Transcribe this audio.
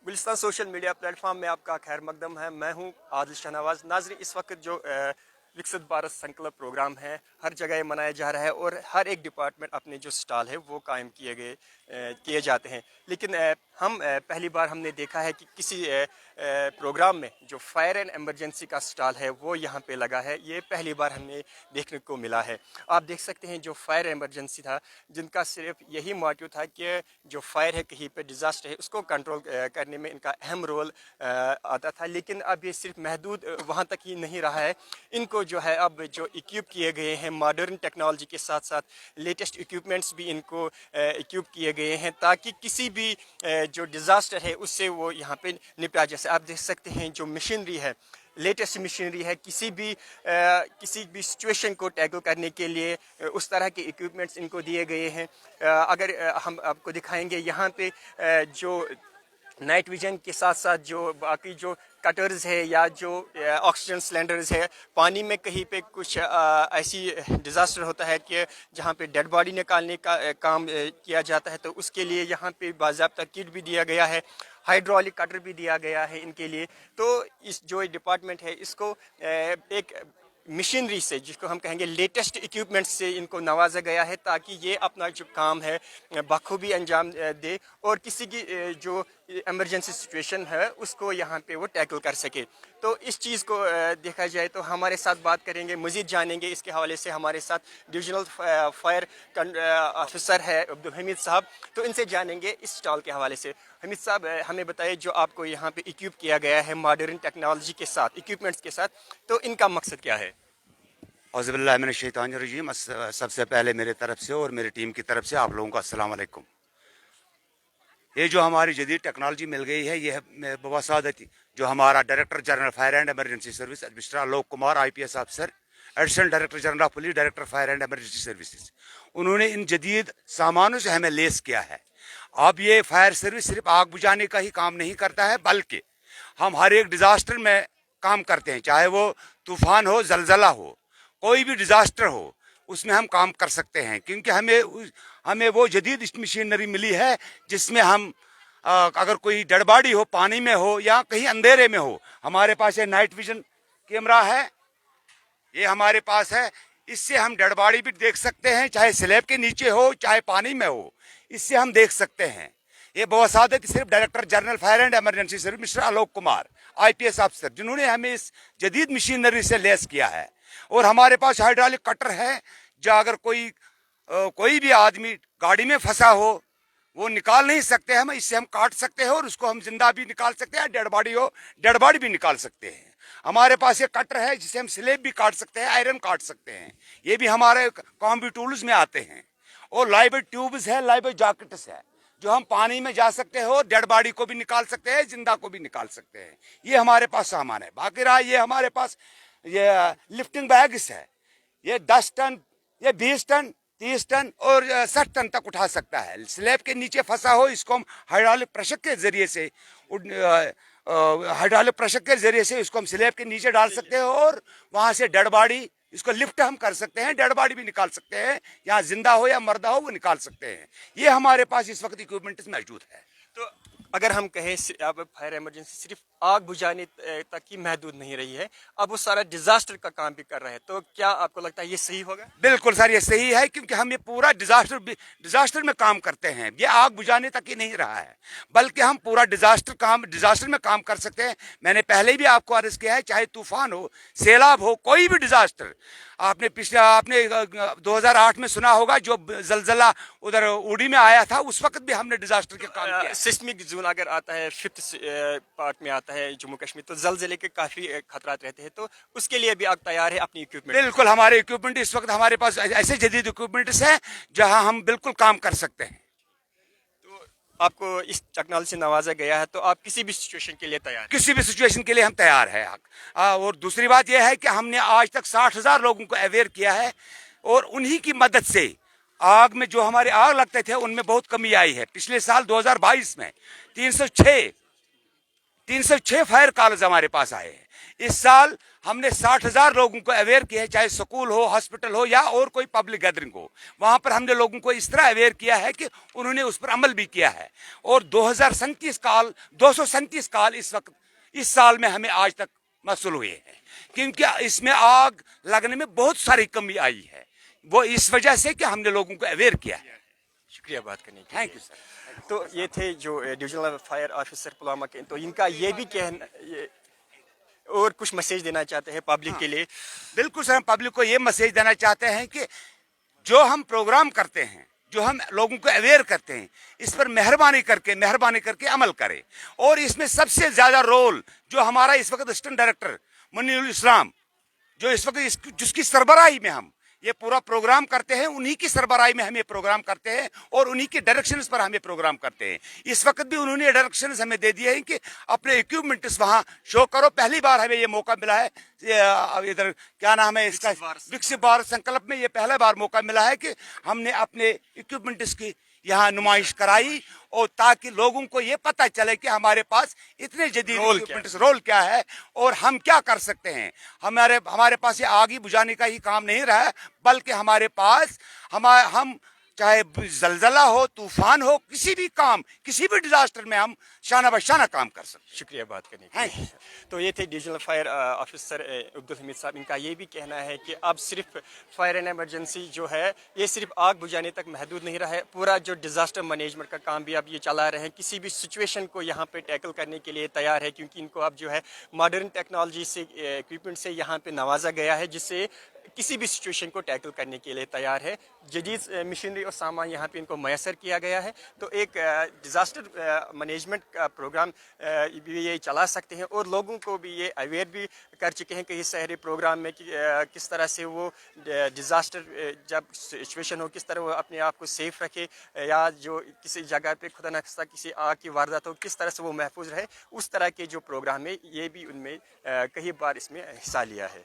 Gulistan social media platform में आपका खैर मकदम है। मैं हूं आदिल शाहनवाज। नाज़रीन, इस वक्त जो विकसित भारत संकल्प प्रोग्राम है हर जगह मनाया जा रहा है और हर एक डिपार्टमेंट अपने जो स्टॉल है वो कायम किए जाते हैं। लेकिन हम पहली बार हमने देखा है कि किसी प्रोग्राम में जो फायर एंड एमरजेंसी का स्टॉल है वो यहाँ पे लगा है। ये पहली बार हमें देखने को मिला है। आप देख सकते हैं जो फायर एमरजेंसी था, जिनका सिर्फ यही मोटिव था कि जो फायर है, कहीं पे डिज़ास्टर है, उसको कंट्रोल करने में इनका अहम रोल आता था। लेकिन अब ये सिर्फ महदूद वहाँ तक ही नहीं रहा है। इनको जो है अब जो इक्विप किए गए हैं मॉडर्न टेक्नोलॉजी के साथ साथ लेटेस्ट इक्विपमेंट्स भी इनको इक्विप किए गए हैं ताकि किसी भी जो डिज़ास्टर है उससे वो यहाँ पे निपटा। जैसे आप देख सकते हैं जो मशीनरी है, लेटेस्ट मशीनरी है, किसी भी सिचुएशन को टैकल करने के लिए उस तरह के इक्विपमेंट्स इनको दिए गए हैं। अगर हम आपको दिखाएंगे यहाँ पे जो नाइट विजन के साथ साथ जो बाकी जो कटर्स है या जो ऑक्सीजन सिलेंडर्स है, पानी में कहीं पे कुछ ऐसी डिज़ास्टर होता है कि जहाँ पे डेड बॉडी निकालने का काम किया जाता है, तो उसके लिए यहाँ पे बाज़ाब्ता किट भी दिया गया है, हाइड्रोलिक कटर भी दिया गया है इनके लिए। तो इस जो डिपार्टमेंट है इसको एक मशीनरी से, जिसको हम कहेंगे लेटेस्ट इक्विपमेंट्स से इनको नवाजा गया है ताकि ये अपना जो काम है बखूबी अंजाम दे और किसी की जो इमरजेंसी सिचुएशन है उसको यहाँ पे वो टैकल कर सके। तो इस चीज़ को देखा जाए तो हमारे साथ बात करेंगे, मज़ीद जानेंगे इसके हवाले से। हमारे साथ डिविजनल फायर ऑफिसर है अब्दुल हमीद साहब, तो इनसे जानेंगे इस स्टॉल के हवाले से। हमीद साहब, हमें बताइए जो आपको यहाँ पे इक्विप किया गया है मॉडर्न टेक्नोलॉजी के साथ, इक्विपमेंट्स के साथ, तो इनका मकसद क्या है? औज़ुबिल्लाहि मिनश्शैतानिर्रजीम। सबसे पहले मेरे तरफ से और मेरी टीम की तरफ से आप लोगों को अस्सलाम वालेकुम। ये जो हमारी जदीद टेक्नोलॉजी मिल गई है, ये बवसादत जो हमारा director general fire and emergency service mister Alok Kumar IPS officer, additional director general of police, director fire and emergency services, उन्होंने इन जदीद सामानों से हमें लेस किया है। अब ये फायर सर्विस सिर्फ आग बुझाने का ही काम नहीं करता है, बल्कि हम हर एक डिज़ास्टर में काम करते हैं, चाहे वो तूफ़ान हो, जलजला हो, कोई भी डिज़ास्टर हो, उसमें हम काम कर सकते हैं। क्योंकि हमें वो जदीद मशीनरी मिली है जिसमें हम अगर कोई डेड बॉडी हो, पानी में हो या कहीं अंधेरे में हो, हमारे पास ये नाइट विजन कैमरा है, ये हमारे पास है। इससे हम डेड बॉडी भी देख सकते हैं, चाहे स्लैब के नीचे हो चाहे पानी में हो, इससे हम देख सकते हैं। ये बवसादत सिर्फ director general fire and emergency service mister Alok Kumar IPS officer, जिन्होंने हमें इस जदीद मशीनरी से लेस किया है। और हमारे पास हाइड्रोलिक कटर है, जो अगर कोई भी आदमी गाड़ी में फंसा हो, वो निकाल नहीं सकते हैं, इससे हम काट सकते हैं और उसको हम जिंदा भी निकाल सकते हैं, डेड बॉडी हो डेड बॉडी भी निकाल सकते हैं। हमारे पास ये कटर है जिससे हम स्लेब भी काट सकते हैं, आयरन काट सकते हैं, ये भी हमारे कॉम्बी टूल्स में आते हैं। और लाइव ट्यूब्स है, लाइव जैकेट्स है, जो हम पानी में जा सकते हैं और डेड बॉडी को भी निकाल सकते हैं, जिंदा को भी निकाल सकते हैं। ये हमारे पास सामान है। बाकी रहा ये हमारे पास ये लिफ्टिंग बैग्स है, ये 10 टन, ये 20 टन, 30 टन और 60 टन तक उठा सकता है। स्लैब के नीचे फंसा हो, इसको हम हाइड्रोलिक प्रेशर के जरिए से इसको हम स्लैब के नीचे डाल सकते हैं और वहां से डेड बॉडी, इसको लिफ्ट हम कर सकते हैं, डेड बॉडी भी निकाल सकते हैं, यहाँ जिंदा हो या मर्दा हो वो निकाल सकते हैं। ये हमारे पास इस वक्त इक्विपमेंट मौजूद है। तो अगर हम कहें अब फायर एमरजेंसी सिर्फ आग बुझाने तक ही महदूद नहीं रही है, अब वो सारा डिजास्टर का काम भी कर रहे हैं, तो क्या आपको लगता है ये सही होगा? बिल्कुल सर, ये सही है, क्योंकि हम ये पूरा डिजास्टर में काम करते हैं। ये आग बुझाने तक ही नहीं रहा है, बल्कि हम पूरा डिजास्टर में काम कर सकते हैं। मैंने पहले भी आपको अर्ज किया है, चाहे तूफान हो, सैलाब हो, कोई भी डिजास्टर। आपने 2008 में सुना होगा जो जलजला उधर उड़ी में आया था, उस वक्त भी हमने डिजास्टर के काम किया। सिस्मिक जोन अगर आता है 5th पार्ट में आता है जम्मू कश्मीर, तो जलजले के काफी खतरात रहते हैं, तो उसके लिए भी आप तैयार है अपनी इक्विपमेंट? बिल्कुल, हमारे इक्विपमेंट इस वक्त हमारे पास ऐसे जदीद इक्विपमेंट्स हैं जहां हम बिल्कुल काम कर सकते हैं। तो आपको इस टेक्नोलॉजी से नवाजा गया है, तो आप किसी भी सिचुएशन के लिए तैयार हैं? किसी भी सिचुएशन के लिए हम तैयार है। और दूसरी बात यह है कि हमने आज तक 60,000 लोगों को अवेयर किया है और उन्हीं की मदद से आग में जो हमारे आग लगते थे उनमें बहुत कमी आई है। पिछले साल 2022 में 306 फायर कॉल्स हमारे पास आए हैं। इस साल हमने 60,000 लोगों को अवेयर किया है, चाहे स्कूल हो, हॉस्पिटल हो या और कोई पब्लिक गैदरिंग हो। वहां पर हमने लोगों को इस तरह अवेयर किया है कि उन्होंने उस पर अमल भी किया है। और 237 कॉल इस वक्त इस साल में हमें आज तक मौसूल हुए हैं, क्योंकि इसमें आग लगने में बहुत सारी कमी आई है। वो इस वजह से कि हमने लोगों को अवेयर किया है। शुक्रिया बात करने के थैंक लिए। You sir. तो ये थे जो डिविजनल फायर ऑफिसर पुलवामा के, तो इनका ये भी कहना और कुछ मैसेज देना चाहते हैं पब्लिक के लिए। बिल्कुल सर, हम पब्लिक को ये मैसेज देना चाहते हैं कि जो हम प्रोग्राम करते हैं, जो हम लोगों को अवेयर करते हैं, इस पर मेहरबानी करके अमल करें। और इसमें सबसे ज्यादा रोल जो हमारा इस वक्त असिस्टेंट डायरेक्टर मुनीरुल इस्लाम, जो इस वक्त जिसकी सरबराही में हम ये पूरा प्रोग्राम करते हैं, उन्हीं की सरबराही में हम ये प्रोग्राम करते हैं और उन्हीं के डायरेक्शंस पर हम ये प्रोग्राम करते हैं। इस वक्त भी उन्होंने डायरेक्शंस हमें दे दिए हैं कि अपने इक्विपमेंट्स वहां शो करो। पहली बार हमें ये मौका मिला है, इधर क्या नाम है इसका, विकसित भारत संकल्प में ये पहला बार मौका मिला है कि हमने अपने इक्विपमेंट्स की यहाँ नुमाइश कराई, और ताकि लोगों को ये पता चले कि हमारे पास इतने जदीद रोल क्या है और हम क्या कर सकते हैं। हमारे पास ये आग ही बुझाने का ही काम नहीं रहा है, बल्कि हमारे पास हम चाहे जलजला हो, तूफान हो, किसी भी डिजास्टर में हम शाना बशाना काम कर सकते हैं। शुक्रिया बात करने के लिए। तो ये थे divisional fire officer Abdul Hamid साहब। इनका ये भी कहना है कि अब सिर्फ फायर एंड एमरजेंसी जो है ये सिर्फ आग बुझाने तक महदूद नहीं रहा है, पूरा जो डिज़ास्टर मैनेजमेंट का काम भी अब ये चला रहे हैं। किसी भी सिचुएशन को यहाँ पे टैकल करने के लिए तैयार है, क्योंकि इनको अब जो है मॉडर्न टेक्नोलॉजी से, इक्विपमेंट से यहाँ पे नवाजा गया है, जिससे किसी भी सिचुएशन को टैकल करने के लिए तैयार है। जदीद मशीनरी और सामान यहाँ पे इनको मैसर किया गया है। तो एक डिज़ास्टर मैनेजमेंट का प्रोग्राम भी ये चला सकते हैं, और लोगों को भी ये अवेयर भी कर चुके हैं कई शहरी प्रोग्राम में कि किस तरह से वो डिज़ास्टर जब सिचुएशन हो, किस तरह वो अपने आप को सेफ रखे, या जो किसी जगह पे खुदा न खास्ता किसी आग की वारदात हो, किस तरह से वो महफूज रहे। उस तरह के जो प्रोग्राम है ये भी उनमें कई बार इसमें हिस्सा लिया है।